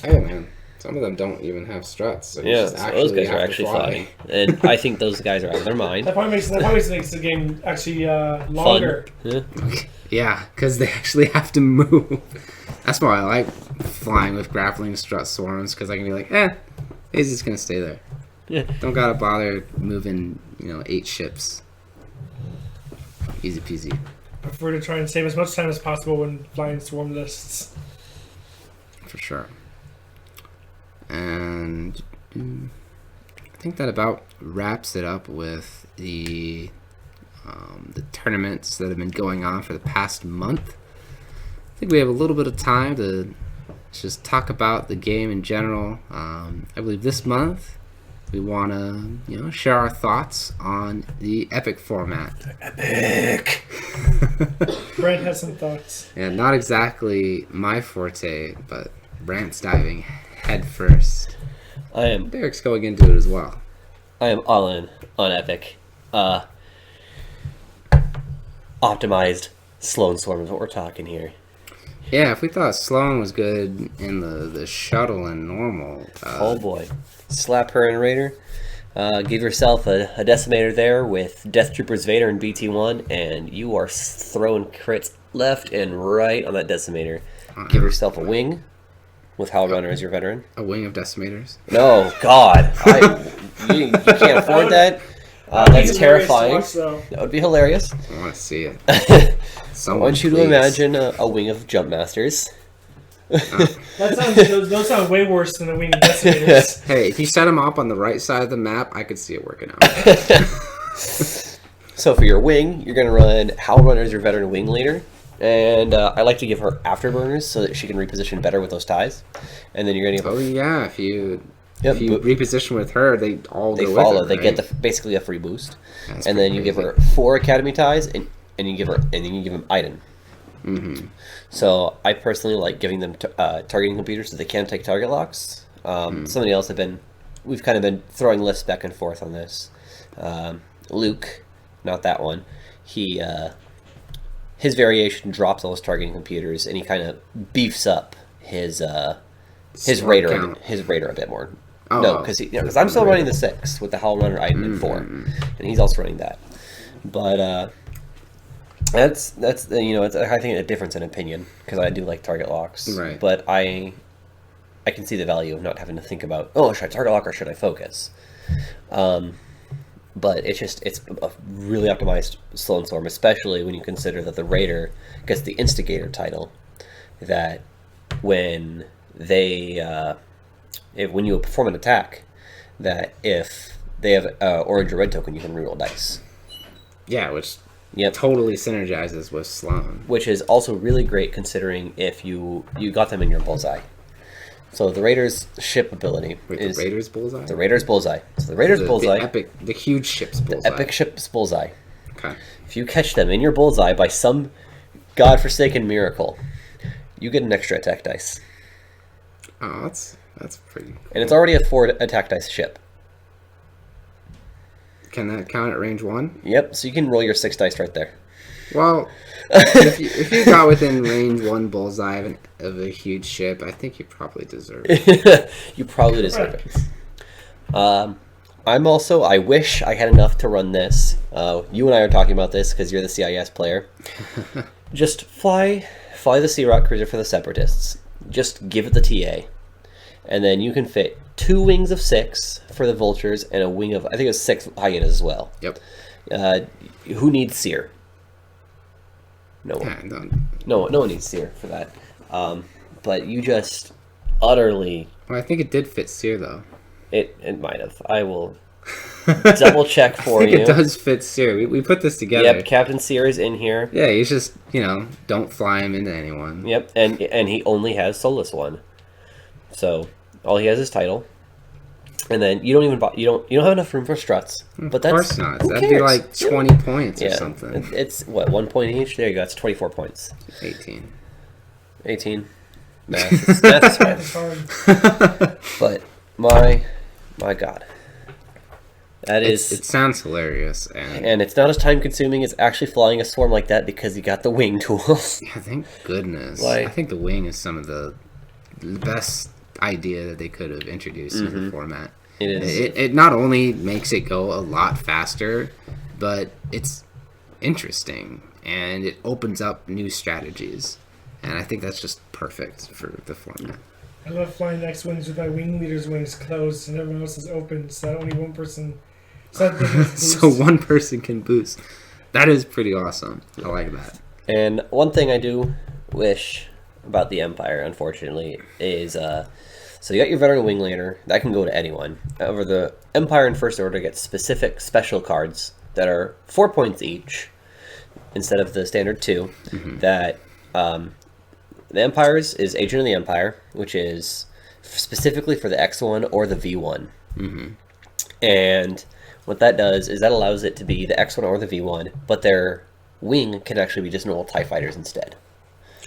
Hey man, some of them don't even have struts. So you Yeah, just so those guys have are to actually fly. flying, and I think those guys are out of their mind. That probably makes the game actually longer. Fun. Yeah. Yeah, because they actually have to move. That's why I like flying with grappling strut swarms, because I can be like, he's just gonna stay there. Yeah. Don't gotta bother moving, 8 ships. Easy peasy. I prefer to try and save as much time as possible when flying swarm lists. For sure. And I think that about wraps it up with the tournaments that have been going on for the past month. I think we have a little bit of time to just talk about the game in general. I believe this month we want to share our thoughts on the epic format. Epic. Brent has some thoughts. Yeah, not exactly my forte, but Brant's diving head first. Derek's going into it as well. I am all in on epic. Optimized Sloan Swarm is what we're talking here. Yeah, if we thought Sloan was good in the shuttle and normal. Oh boy. Slap her in Raider. Give yourself a decimator there with Death Troopers Vader and BT1, and you are throwing crits left and right on that decimator. Give yourself a wing with Hell Runner as your veteran. A wing of decimators. No, God. You can't afford that. That's terrifying. That would be hilarious. I want to see it. I want you to imagine a wing of Jump Masters. Those sound way worse than a wing of decimators. Hey, if you set them up on the right side of the map, I could see it working out. So for your wing, you're going to run Howl Runner as your veteran wing leader. And I like to give her afterburners so that she can reposition better with those ties. And then you're going to give Oh yeah, if you reposition with her, they all they go follow. with her, They right? get basically a free boost. That's And then pretty you give crazy. her 4 academy ties, and you give them Iden. Mm-hmm. So I personally like giving them targeting computers so they can take target locks. Somebody else we've kind of been throwing lists back and forth on this. Luke, not that one. His variation drops all his targeting computers, and he kind of beefs up his Sword Raider count. a bit more. Oh, No, because I'm still running the 6 with the Howl Runner Iden and 4, and he's also running that. But that's it's I think a difference in opinion, because I do like target locks, Right. But I can see the value of not having to think about, should I target lock or should I focus? But it's a really optimized Sloan Swarm, especially when you consider that the Raider gets the Instigator title. That when when you perform an attack, that if they have orange or red token, you can reroll dice. Yeah, which Yep. totally synergizes with Sloan. Which is also really great considering if you got them in your bullseye. So the Raiders' ship ability Wait, is the Raiders bullseye? the Raiders' bullseye. So the Raiders' bullseye, The huge ship's bullseye. epic ship's bullseye. Okay. If you catch them in your bullseye by some godforsaken miracle, you get an extra attack dice. Oh, that's pretty cool. And it's already a 4 attack dice ship. Can that count at range 1? Yep, so you can roll your 6 dice right there. Well, if you got within range 1 bullseye of a huge ship, I think you probably deserve it. You probably deserve it. I wish I had enough to run this. You and I are talking about this because you're the CIS player. Just fly the Sea Rock Cruiser for the Separatists. Just give it the TA. And then you can fit 2 wings of 6 for the Vultures and a wing of, I think it was 6 Hyenas as well. Yep. Who needs Seer? No one. Yeah, No one needs Seer for that. But you just utterly... Well, I think it did fit Seer, though. It might have. I will double check for I think you. it does fit Seer. We put this together. Yep, Captain Seer is in here. Yeah, he's just, don't fly him into anyone. Yep, and he only has Soulless 1. So all he has is title. And then you don't have enough room for struts. But that's, of course not. who That'd cares? be like 20 points or Yeah, something. it's what, 1 point each. There you go. It's 24 points. 18. 18. Math is hard. It's hard. But my God, that is. It sounds hilarious, and And it's not as time consuming as actually flying a swarm like that because you got the wing tools. yeah, thank goodness. Like- I think the wing is some of the best idea that they could have introduced in the format. It is. It not only makes it go a lot faster, but it's interesting and it opens up new strategies. And I think that's just perfect for the format. I love flying X-wings with my wing leader's wings closed and everyone else is open, so that only one person. So, that they can boost. So one person can boost. That is pretty awesome. I like that. And one thing I do wish about the Empire, unfortunately, is so you got your veteran wing leader that can go to anyone. However, the Empire and First Order get specific special cards that are 4 points each instead of the standard 2. That the Empire's is Agent of the Empire, which is specifically for the X1 or the V1. And what that does is that allows it to be the X1 or the V1, but their wing can actually be just normal TIE fighters instead.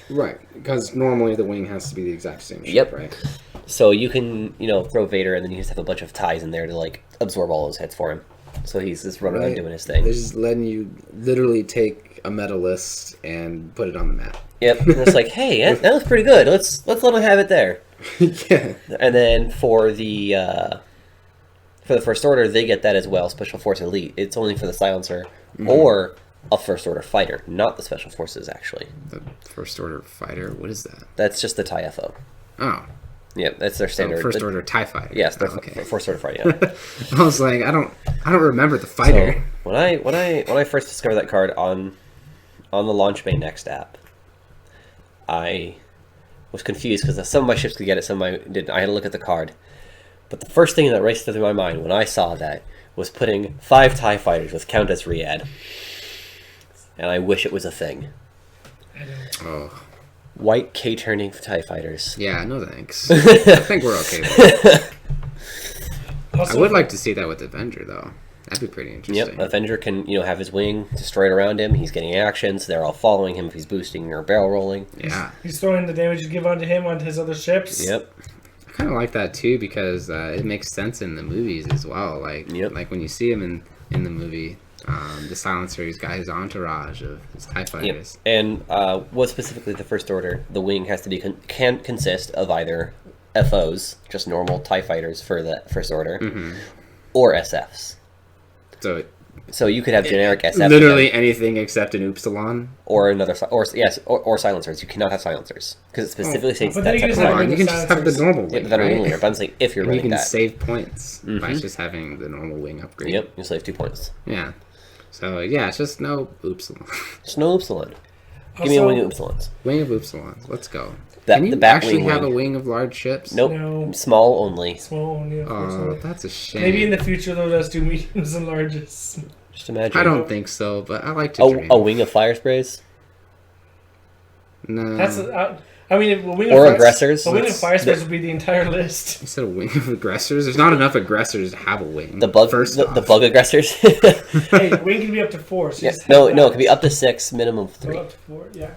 Right, because normally the wing has to be the exact same shape, Yep. right? So you can, throw Vader and then you just have a bunch of TIEs in there to, like, absorb all those hits for him. So he's just running around doing his thing. They're just letting you literally take a meta list and put it on the map. Yep. And it's like, hey, that looks pretty good. Let's let him have it there. Yeah. And then for the First Order, they get that as well, Special Force Elite. It's only for the Silencer or a First Order fighter, not the Special Forces, actually. The First Order fighter, what is that? That's just the TIE FO. Oh. Yep, that's their standard. First Order TIE fighter. Yes, the okay. First Order fighter, yeah. I was like, I don't remember the fighter. So when I first discovered that card on the Launch Bay Next app, I was confused because some of my ships could get it, some of my didn't. I had to look at the card. But the first thing that raced through my mind when I saw that was putting 5 TIE fighters with Countess Riyadh. And I wish it was a thing. I don't. Oh. White K-turning TIE fighters. Yeah, no thanks. I think we're okay with it. Also, I would like to see that with Avenger, though. That'd be pretty interesting. Yep, Avenger can, have his wing destroyed around him. He's getting actions. They're all following him if he's boosting or barrel rolling. Yeah. he's throwing the damage you give onto him onto his other ships. Yep. I kind of like that, too, because it makes sense in the movies as well. Like, Yep. like when you see him in the movie, the Silencer, he's got his entourage of his TIE Yep. fighters. And what specifically the First Order, the wing has to be can consist of either FOs, just normal TIE fighters for the First Order, or SFs. So you could have generic SFs. literally anything except an Upsilon. or another, or silencers. You cannot have silencers because it specifically states But that then you type can of just Come have card. on, you can just have the silencers. normal Yeah, wing, the veteran right? wing leader. But I'm saying if you're And you running can that, save points by just having the normal wing upgrade. yep, you save 2 points. Yeah. So, yeah, it's just no Upsilon. Just no Upsilon. Give me a Also- wing of Upsilons. Wing of Upsilons. Let's go. That- Can you the bat actually wing have wing. a wing of large ships? Nope, No. small only. Small only, Oh, unfortunately. that's a shame. Maybe in the future they'll just do mediums and larges. Just imagine. I don't think so, but I like to dream. A wing of fire sprays No. That's I mean, a wing or of aggressors. A wing of fire space would be the entire list. You said a wing of aggressors? There's not enough aggressors to have a wing. The bug, First the off. bug aggressors. Hey, wing can be up to 4. So Yeah, just no, have no, that. it can be up to 6, minimum 3. Go up to 4, yeah.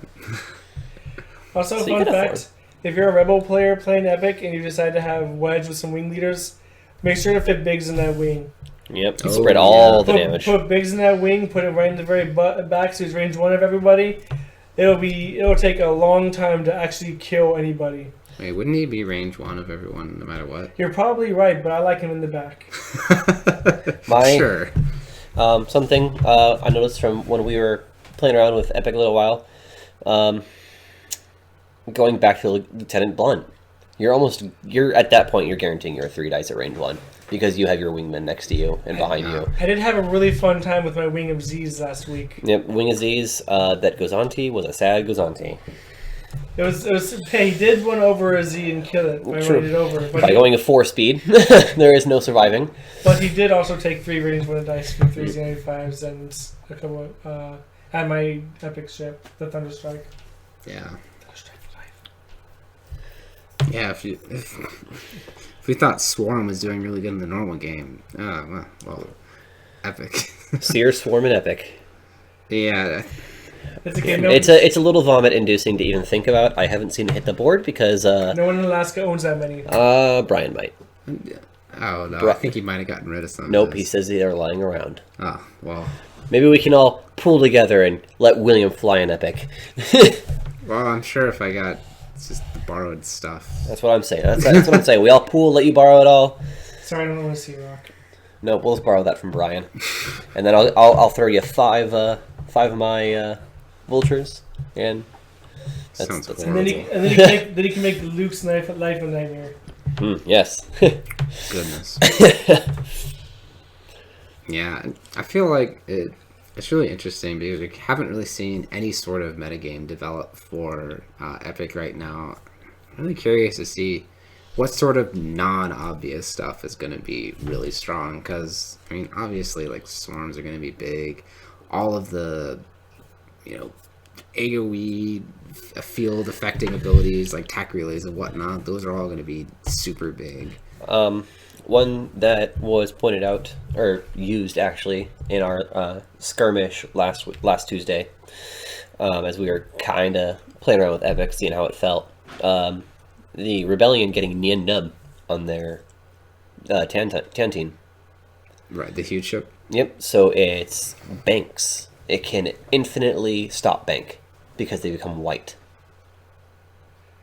Also, So you fun can afford. fact: if you're a Rebel player playing Epic and you decide to have Wedge with some wing leaders, make sure to fit Biggs in that wing. Yep, you Oh, spread all the Put, damage. put Biggs in that wing. Put it right in the very back, so he's range 1 of everybody. It'll take a long time to actually kill anybody. Wait, wouldn't he be range 1 of everyone no matter what? You're probably right, but I like him in the back. Sure. Something I noticed from when we were playing around with Epic a little while, going back to Lieutenant Blunt, you're at that point you're guaranteeing your 3 dice at range 1 because you have your wingman next to you and behind you. I did have a really fun time with my wing of Z's last week. Yep, Wing Aziz, that Gozanti was a sad Gozanti. It was. Hey, he did one over a Z and kill it. I True. ran it over, By going a 4 speed, there is no surviving. but he did also take 3 range 1 dice for 3 Z95s and a couple. And my epic ship, the Thunderstrike. Yeah. Thunderstrike for life. Yeah, if we thought Swarm was doing really good in the normal game, well, Epic. Seer, Swarm, and Epic. Yeah. It's a game. It's a little vomit inducing to even think about. I haven't seen it hit the board because no one in Alaska owns that many. Brian might. Oh no, I think he might have gotten rid of some. Nope, he says they're lying around. Oh well. Maybe we can all pool together and let William fly an Epic. Well, I'm sure if I got just the borrowed stuff. That's what I'm saying. That's what I'm saying. We all pool, let you borrow it all. Sorry, I don't want to see Rock. No, we'll just borrow that from Brian, and then I'll throw you five of my vultures, and Sounds that's And then he can make Luke's life a nightmare. yes. Goodness. Yeah, I feel like it's really interesting because we haven't really seen any sort of metagame develop for Epic right now. I'm really curious to see what sort of non-obvious stuff is going to be really strong because, I mean, obviously, like, swarms are going to be big. All of the, AoE field affecting abilities like tack relays and whatnot, those are all going to be super big. One that was pointed out or used actually in our skirmish last Tuesday, as we were kind of playing around with Epic, seeing how it felt. The Rebellion getting Nien Nub on their Tanteen. Right, the huge ship. Yep. So it's banks. It can infinitely stop bank because they become white.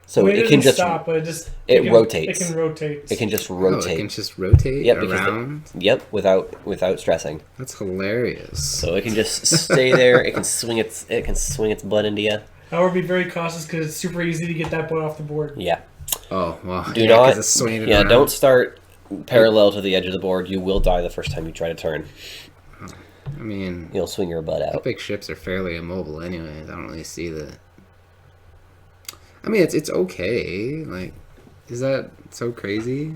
So it can just stop, but it rotates. It can rotate. It can just rotate. It can just rotate Yep, around. Without stressing. That's hilarious. So it can just stay there. It can swing its butt into you. I would be very cautious because it's super easy to get that butt off the board. Yeah. Oh well. 'Cause Not. it's swinging it Yeah. around. Don't start parallel to the edge of the board. You will die the first time you try to turn. I mean, You'll swing your butt out. Epic ships are fairly immobile, anyways. I don't really see the. I mean, it's okay. Like, is that so crazy?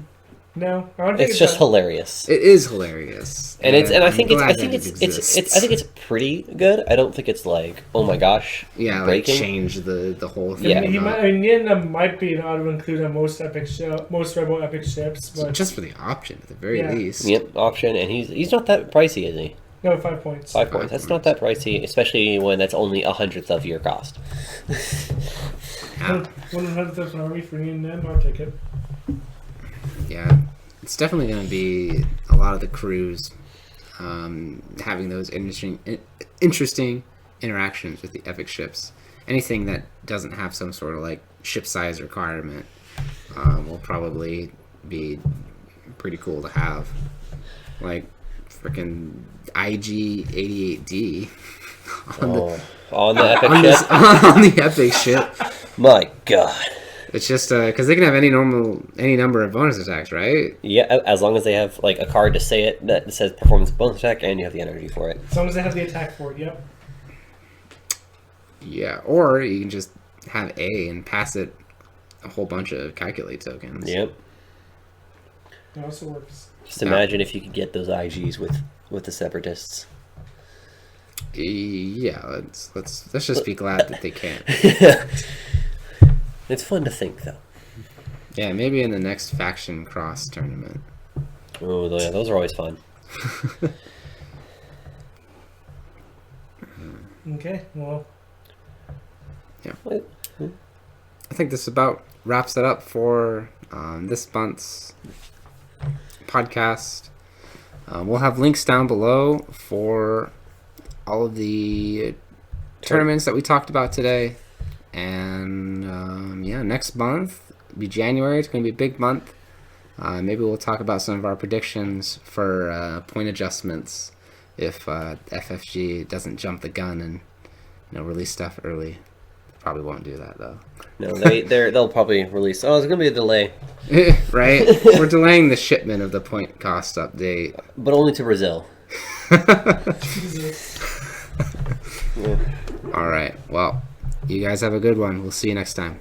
No, I don't think It's just hilarious. It is hilarious, And I I'm think glad that it's I think it's pretty good. I don't think it's like, oh my gosh, yeah, like breaking. change the whole thing. Yeah. Nien might be an auto include on most Rebel Epic ships, but Just for the option, at the very Yeah. least. Yep, option, and he's not that pricey, is he? no 5 points. 5 points. That's not that pricey, especially when that's only 1/100th of your cost. Yeah. 100th of an army for Nien, I'll take it. Yeah, it's definitely going to be a lot of the crews having those interesting interactions with the Epic ships. Anything that doesn't have some sort of like ship size requirement will probably be pretty cool to have. Like freaking IG-88D On the Epic on, ship. on the Epic ship. My God. It's just because they can have any number of bonus attacks, right? Yeah, as long as they have like a card to say it that says performance bonus attack, and you have the energy for it. As long as they have the attack for it, yep. Yeah, or you can just have A and pass it a whole bunch of calculate tokens. Yep. It also works. Just imagine if you could get those IGs with the separatists. Yeah, let's just be glad that they can. It's fun to think, though. Yeah, maybe in the next faction cross tournament. Oh, yeah, those are always fun. Okay, well. Yeah. I think this about wraps it up for this month's podcast. We'll have links down below for all of the tournaments that we talked about today. And next month will be January. It's going to be a big month. Maybe we'll talk about some of our predictions for point adjustments if FFG doesn't jump the gun and release stuff early. Probably won't do that though. No, they'll probably release. Oh, there's going to be a delay, right? We're delaying the shipment of the point cost update, but only to Brazil. Jesus. Yeah. All right. Well, you guys have a good one. We'll see you next time.